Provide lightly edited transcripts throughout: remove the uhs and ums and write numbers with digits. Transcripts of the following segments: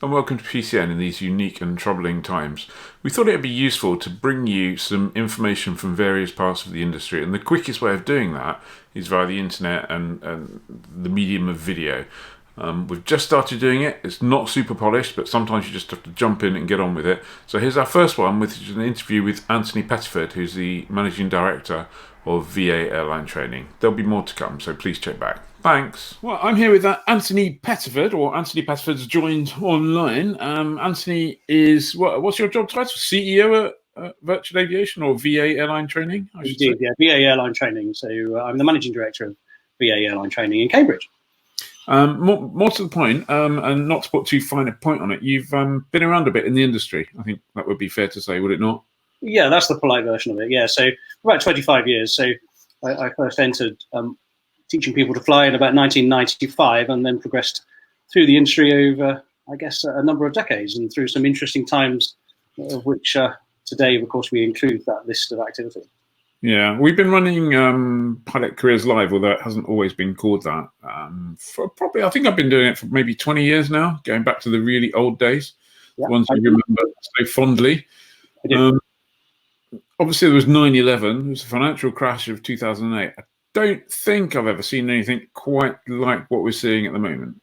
and welcome to PCN in these unique and troubling times. We thought it would be useful to bring you some information from various parts of the industry, and the quickest way of doing that is via the internet and the medium of video. We've just started doing it. It's not super polished, but sometimes you just have to jump in and get on with it. So here's our first one, which is an interview with Anthony Petteford, who's the Managing Director of VA Airline Training. There'll be more to come, so please check back. Thanks. Well, I'm here with Anthony Petteford, or Anthony Petteford's joined online. Anthony is, what's your job title? CEO at Virtual Aviation or VA Airline Training? Indeed, yeah, VA Airline Training. So I'm the Managing Director of VA Airline Training in Cambridge. More to the point, and not to put too fine a point on it, you've been around a bit in the industry. I think that would be fair to say, would it not? Yeah, that's the polite version of it. Yeah, so about 25 years. So I first entered teaching people to fly in about 1995, and then progressed through the industry over, I guess, a number of decades and through some interesting times, of which today, of course, we include that list of activity. Yeah, we've been running Pilot Careers Live, although it hasn't always been called that. For probably, I think I've been doing it for maybe 20 years now, going back to the really old days, yeah, the ones we remember so fondly. I do. Obviously, there was 9/11. There was a financial crash of 2008. I don't think I've ever seen anything quite like what we're seeing at the moment.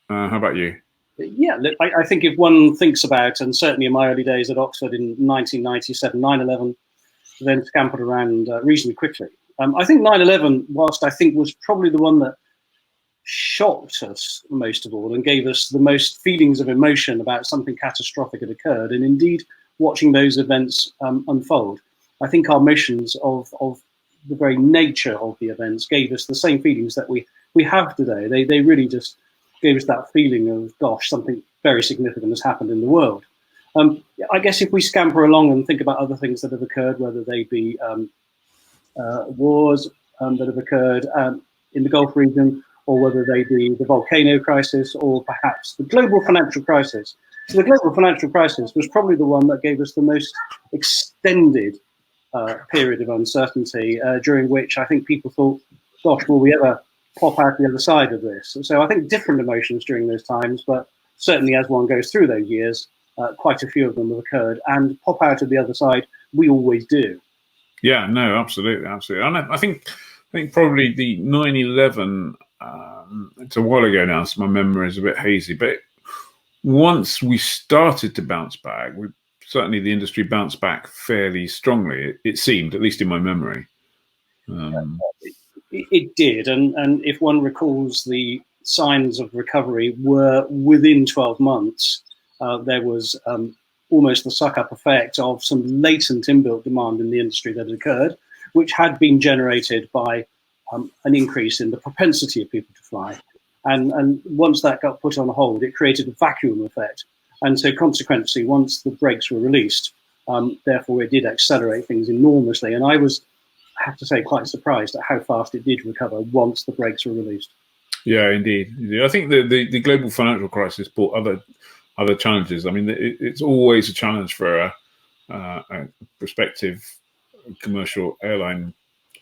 How about you? Yeah, look, I think if one thinks about, and certainly in my early days at Oxford in 1997, 9/11 then scampered around reasonably quickly. I think 9/11, whilst I think was probably the one that shocked us most of all and gave us the most feelings of emotion about something catastrophic had occurred, and indeed watching those events unfold, I think our emotions of the very nature of the events gave us the same feelings that we have today. They really just gave us that feeling of, gosh, something very significant has happened in the world. I guess if we scamper along and think about other things that have occurred, whether they be wars that have occurred in the Gulf region, or whether they be the volcano crisis, or perhaps the global financial crisis. So the global financial crisis was probably the one that gave us the most extended period of uncertainty, during which I think people thought, gosh, will we ever pop out the other side of this? So I think different emotions during those times, but certainly as one goes through those years, quite a few of them have occurred, and pop out of the other side, we always do. Yeah, no, absolutely. And I think probably the 9/11, it's a while ago now, so my memory is a bit hazy, but once we started to bounce back, certainly the industry bounced back fairly strongly, it seemed, at least in my memory. It did, and if one recalls, the signs of recovery were within 12 months. There was almost the suck-up effect of some latent inbuilt demand in the industry that had occurred, which had been generated by an increase in the propensity of people to fly. And once that got put on hold, it created a vacuum effect. And so consequently, once the brakes were released, therefore it did accelerate things enormously. And I have to say, quite surprised at how fast it did recover once the brakes were released. Yeah, indeed. I think the global financial crisis brought other challenges. I mean, it's always a challenge for a prospective commercial airline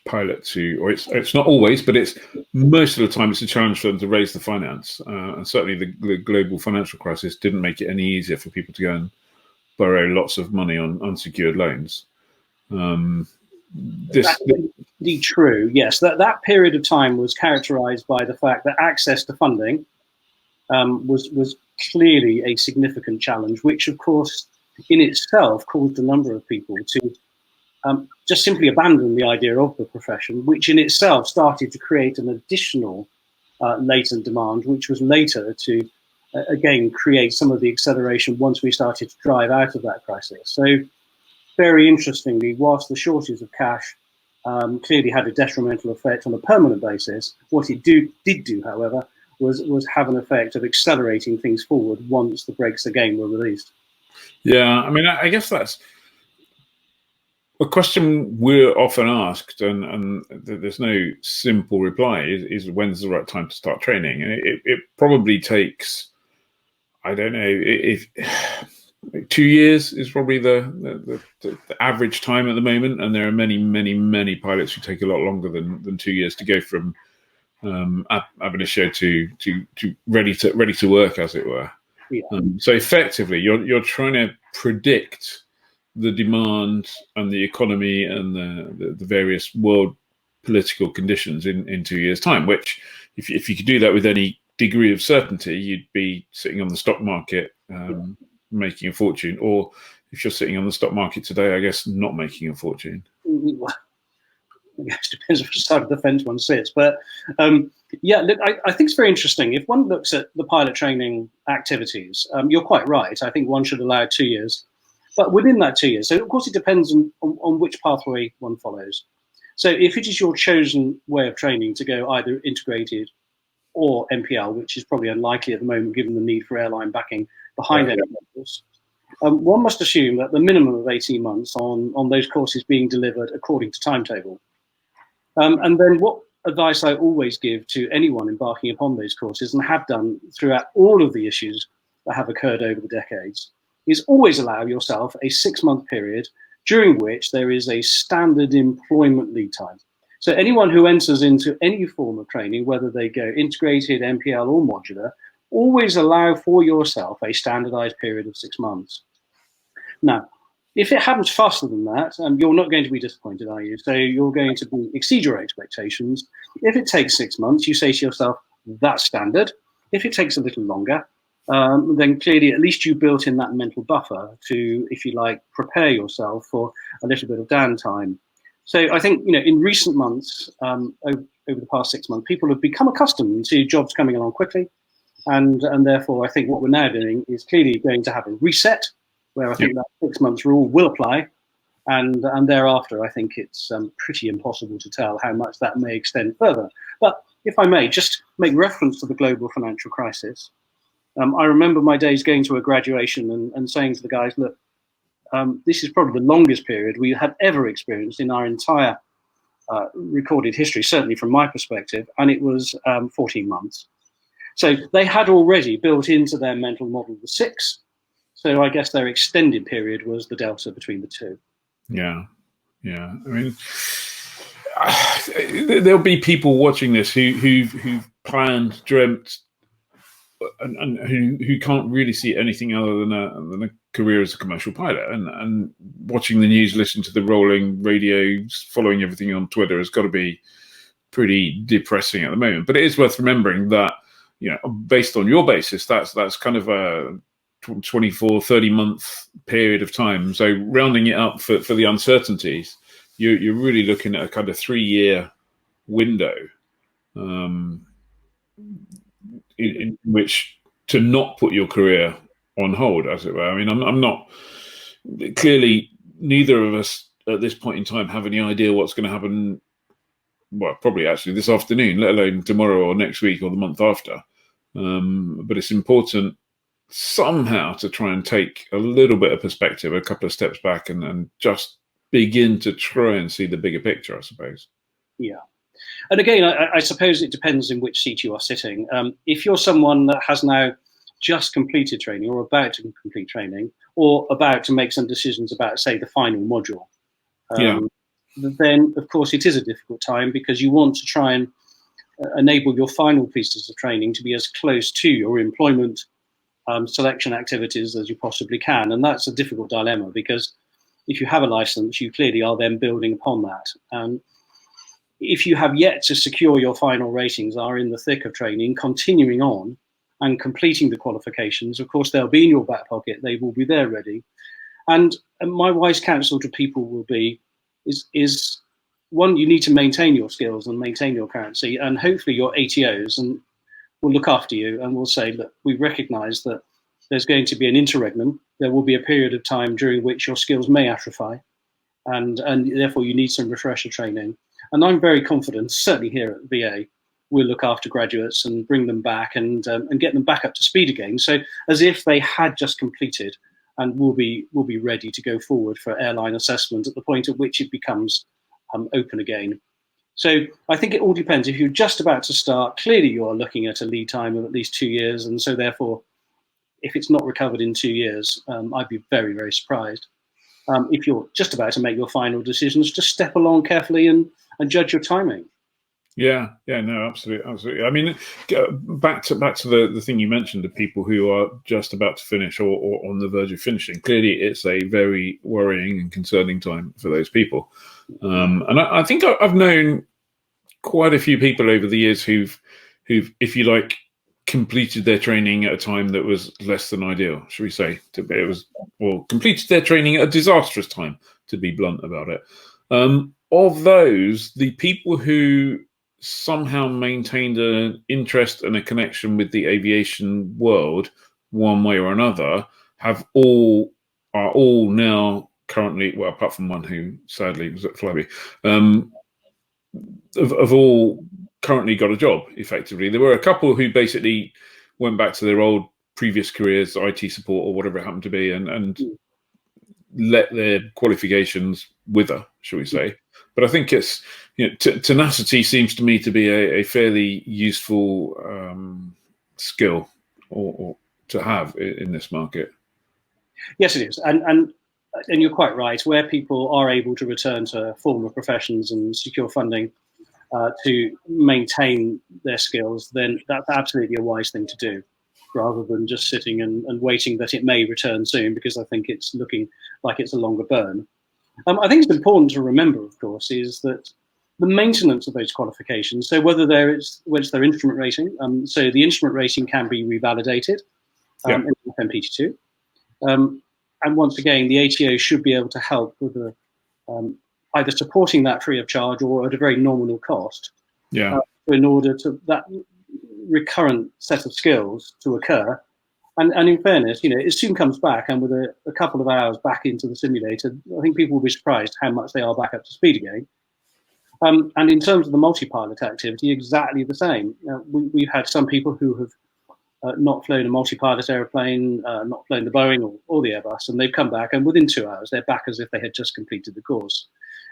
pilot or it's not always, but it's most of the time it's a challenge for them to raise the finance. And certainly the global financial crisis didn't make it any easier for people to go and borrow lots of money on unsecured loans. That's indeed true. Yes, that period of time was characterized by the fact that access to funding was clearly a significant challenge, which of course in itself caused a number of people to just simply abandon the idea of the profession, which in itself started to create an additional latent demand, which was later to again create some of the acceleration once we started to drive out of that crisis. So very interestingly, whilst the shortage of cash clearly had a detrimental effect on a permanent basis, what it did do, however, was have an effect of accelerating things forward once the brakes again were released. Yeah, I mean, I guess that's a question we're often asked, and there's no simple reply, is when's the right time to start training? And it probably takes, I don't know, if 2 years is probably the average time at the moment, and there are many pilots who take a lot longer than 2 years to go from ab initio to ready to work, as it were. Yeah. So effectively, you're trying to predict the demand and the economy and the various world political conditions in 2 years' time, which if you could do that with any degree of certainty, you'd be sitting on the stock market making a fortune. Or if you're sitting on the stock market today, I guess not making a fortune. Well, I guess it depends which side of the fence one sits. But yeah, look, I think it's very interesting. If one looks at the pilot training activities, you're quite right. I think one should allow 2 years. But within that 2 years, so of course it depends on which pathway one follows. So if it is your chosen way of training to go either integrated or MPL, which is probably unlikely at the moment given the need for airline backing behind it, one must assume that the minimum of 18 months on those courses being delivered according to timetable. And then what advice I always give to anyone embarking upon those courses, and have done throughout all of the issues that have occurred over the decades, is always allow yourself a 6-month period during which there is a standard employment lead time. So anyone who enters into any form of training, whether they go integrated, MPL or modular, always allow for yourself a standardized period of 6 months. Now, if it happens faster than that, you're not going to be disappointed, are you? So you're going to exceed your expectations. If it takes 6 months, you say to yourself, that's standard. If it takes a little longer, then clearly at least you built in that mental buffer to, if you like, prepare yourself for a little bit of downtime. So I think, in recent months, over the past 6 months, people have become accustomed to jobs coming along quickly. And therefore, I think what we're now doing is clearly going to have a reset where I think that 6 months rule will apply. And thereafter, I think it's pretty impossible to tell how much that may extend further. But if I may, just make reference to the global financial crisis. I remember my days going to a graduation and saying to the guys, look, this is probably the longest period we have ever experienced in our entire recorded history, certainly from my perspective, and it was 14 months. So they had already built into their mental model the 6. So I guess their extended period was the delta between the two. Yeah. I mean, there'll be people watching this who've planned, dreamt, and who can't really see anything other than a career as a commercial pilot, and watching the news, listening to the rolling radio, following everything on Twitter has got to be pretty depressing at the moment. But it is worth remembering that, based on your basis, that's kind of a 24, 30 month period of time. So rounding it up for the uncertainties, you're really looking at a kind of 3-year window in which to not put your career on hold, as it were. I mean, I'm not, clearly neither of us at this point in time have any idea what's going to happen. Well, probably actually this afternoon, let alone tomorrow or next week or the month after. But it's important somehow to try and take a little bit of perspective, a couple of steps back, and just begin to try and see the bigger picture, I suppose. Yeah. And again, I suppose it depends in which seat you are sitting. If you're someone that has now just completed training or about to complete training or about to make some decisions about, say, the final module, then, of course, it is a difficult time because you want to try and enable your final pieces of training to be as close to your employment selection activities as you possibly can. And that's a difficult dilemma because if you have a license, you clearly are then building upon that. If you have yet to secure your final ratings, are in the thick of training, continuing on and completing the qualifications, of course, they'll be in your back pocket. They will be there ready. And my wise counsel to people will be, is one, you need to maintain your skills and maintain your currency, and hopefully your ATOs and will look after you and will say, look, we recognize that there's going to be an interregnum. There will be a period of time during which your skills may atrophy, and therefore you need some refresher training. And I'm very confident, certainly here at VA, we'll look after graduates and bring them back and get them back up to speed again. So as if they had just completed, and will be ready to go forward for airline assessment at the point at which it becomes open again. So I think it all depends. If you're just about to start, clearly you are looking at a lead time of at least 2 years. And so therefore, if it's not recovered in 2 years, I'd be very, very surprised. If you're just about to make your final decisions, just step along carefully and judge your timing. Yeah, no, absolutely. I mean, back to the thing you mentioned, the people who are just about to finish or on the verge of finishing. Clearly, it's a very worrying and concerning time for those people. And I think I've known quite a few people over the years who've, if you like, completed their training at a time that was less than ideal, should we say? Completed their training at a disastrous time, to be blunt about it. Of those, the people who somehow maintained an interest and a connection with the aviation world, one way or another, are all now currently, well, apart from one who sadly was at Flybe, have all currently got a job. Effectively, there were a couple who basically went back to their old previous careers, IT support or whatever it happened to be, and let their qualifications wither, shall we say. But I think it's, tenacity seems to me to be a fairly useful skill or to have in this market. Yes, it is, and you're quite right. Where people are able to return to former professions and secure funding to maintain their skills, then that's absolutely a wise thing to do, rather than just sitting and waiting that it may return soon, because I think it's looking like it's a longer burn. I think it's important to remember, of course, is that the maintenance of those qualifications, so whether their instrument rating, so the instrument rating can be revalidated in FMPT2. And once again, the ATO should be able to help with either supporting that free of charge or at a very nominal cost, in order to that recurrent set of skills to occur. And in fairness, it soon comes back, and with a couple of hours back into the simulator, I think people will be surprised how much they are back up to speed again. And in terms of the multi-pilot activity, exactly the same. We've had some people who have not flown a multi-pilot aeroplane, not flown the Boeing or the Airbus, and they've come back, and within 2 hours, they're back as if they had just completed the course.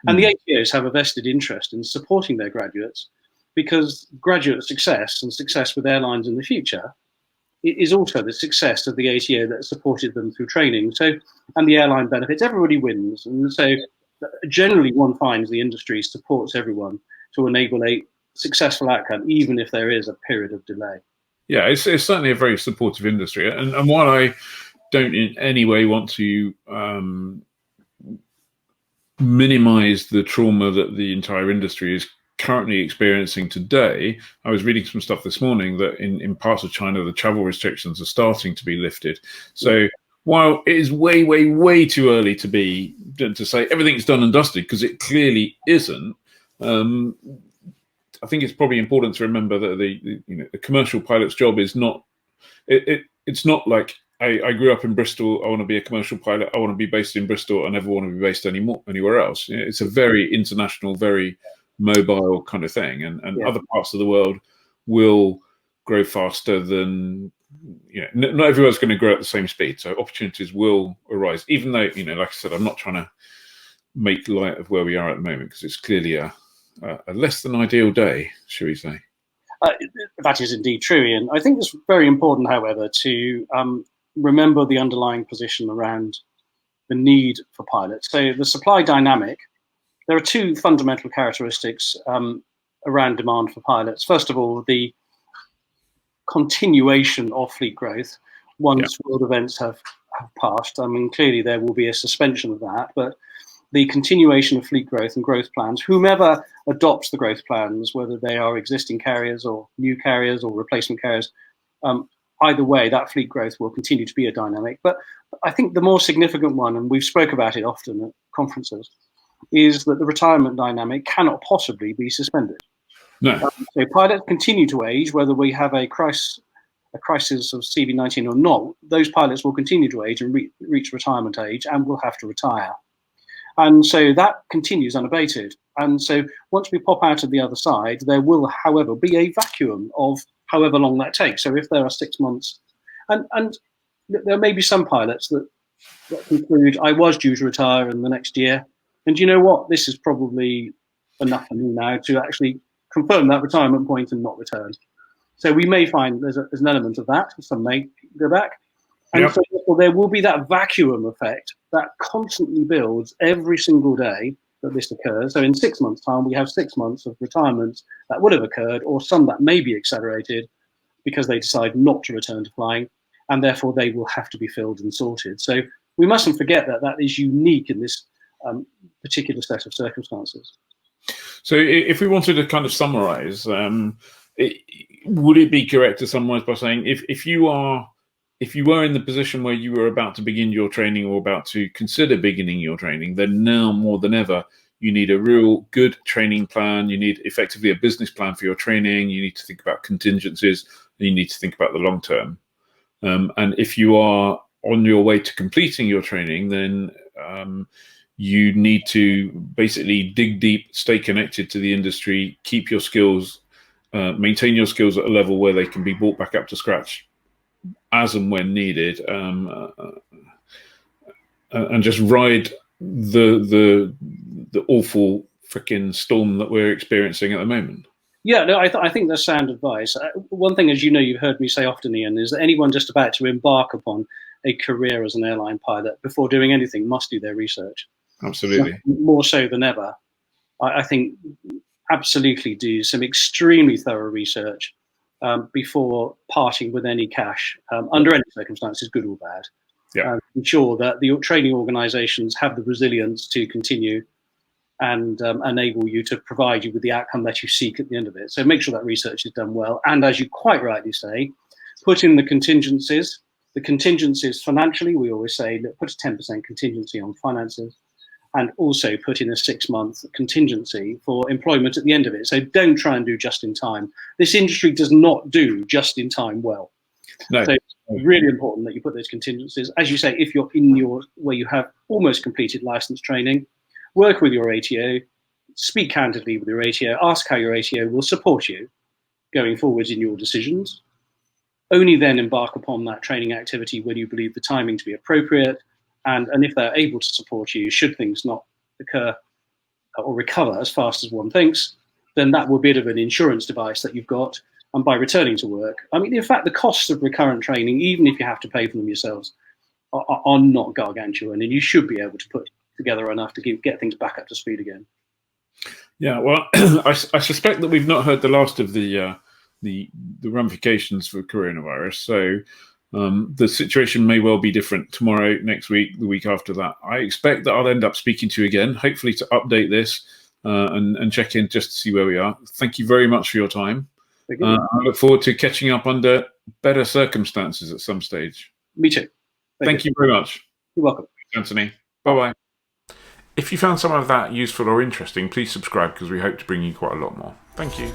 And the ATOs have a vested interest in supporting their graduates, because graduate success and success with airlines in the future is also the success of the ATO that supported them through training. So, and the airline benefits, everybody wins. And so generally one finds the industry supports everyone to enable a successful outcome, even if there is a period of delay. Yeah, it's certainly a very supportive industry. And while I don't in any way want to minimize the trauma that the entire industry is currently experiencing today, I was reading some stuff this morning that in parts of China, the travel restrictions are starting to be lifted. So while it is way, way, way too early to say everything's done and dusted, because it clearly isn't, I think it's probably important to remember that the commercial pilot's job is not, it's not like, I grew up in Bristol, I want to be a commercial pilot, I want to be based in Bristol, I never want to be based anywhere else. It's a very international, very mobile kind of thing, and other parts of the world will grow faster than, not everyone's going to grow at the same speed, so opportunities will arise, even though, like I said, I'm not trying to make light of where we are at the moment, because it's clearly a less than ideal day, shall we say. That is indeed true, Ian. I think it's very important, however, to remember the underlying position around the need for pilots. So the supply dynamic, there are two fundamental characteristics around demand for pilots. First of all, the continuation of fleet growth once world events have passed. I mean, clearly there will be a suspension of that, but the continuation of fleet growth and growth plans, whomever adopts the growth plans, whether they are existing carriers or new carriers or replacement carriers, either way, that fleet growth will continue to be a dynamic. But I think the more significant one, and we've spoke about it often at conferences, is that the retirement dynamic cannot possibly be suspended. No. So pilots continue to age, whether we have a crisis of CV-19 or not. Those pilots will continue to age and reach retirement age and will have to retire. And so that continues unabated. And so once we pop out of the other side, there will, however, be a vacuum of however long that takes. So if there are 6 months, and there may be some pilots that conclude, I was due to retire in the next year, and you know what, this is probably enough for me now to actually confirm that retirement point and not return. So we may find there's an element of that. Some may go back. And so there will be that vacuum effect that constantly builds every single day that this occurs. So in 6 months' time, we have 6 months of retirements that would have occurred, or some that may be accelerated because they decide not to return to flying, and therefore they will have to be filled and sorted. So we mustn't forget that that is unique in this particular set of circumstances. So if we wanted to kind of summarize, would it be correct to summarize by saying if you were in the position where you were about to begin your training or about to consider beginning your training, then now more than ever, you need a real good training plan. You need effectively a business plan for your training. You need to think about contingencies, and you need to think about the long term. And if you are on your way to completing your training, then you need to basically dig deep, stay connected to the industry, keep your skills, maintain your skills at a level where they can be brought back up to scratch as and when needed, and just ride the awful freaking storm that we're experiencing at the moment. Yeah, no, I think that's sound advice. One thing, as you know, you've heard me say often, Ian, is that anyone just about to embark upon a career as an airline pilot, before doing anything, must do their research. Absolutely. More so than ever. I think absolutely do some extremely thorough research before parting with any cash, under any circumstances, good or bad. Yeah. Ensure that the training organisations have the resilience to continue and enable you to provide you with the outcome that you seek at the end of it. So make sure that research is done well. And as you quite rightly say, put in the contingencies. The contingencies financially, we always say, look, put a 10% contingency on finances, and also put in a 6-month contingency for employment at the end of it. So don't try and do just in time. This industry does not do just in time well. No. So it's really important that you put those contingencies. As you say, if you're in where you have almost completed license training, work with your ATO, speak candidly with your ATO, ask how your ATO will support you going forwards in your decisions. Only then embark upon that training activity when you believe the timing to be appropriate. And if they're able to support you, should things not occur or recover as fast as one thinks, then that will be a bit of an insurance device that you've got. And by returning to work, I mean, in fact, the costs of recurrent training, even if you have to pay for them yourselves, are not gargantuan, and you should be able to put together enough to get things back up to speed again. Yeah, well, I suspect that we've not heard the last of the ramifications for coronavirus. So the situation may well be different tomorrow, next week, the week after that. I expect that I'll end up speaking to you again, hopefully to update this and check in just to see where we are. Thank you very much for your time. I look forward to catching up under better circumstances at some stage. Me too. Thank you very much. You're welcome. Anthony. Bye-bye. If you found some of that useful or interesting, please subscribe because we hope to bring you quite a lot more. Thank you.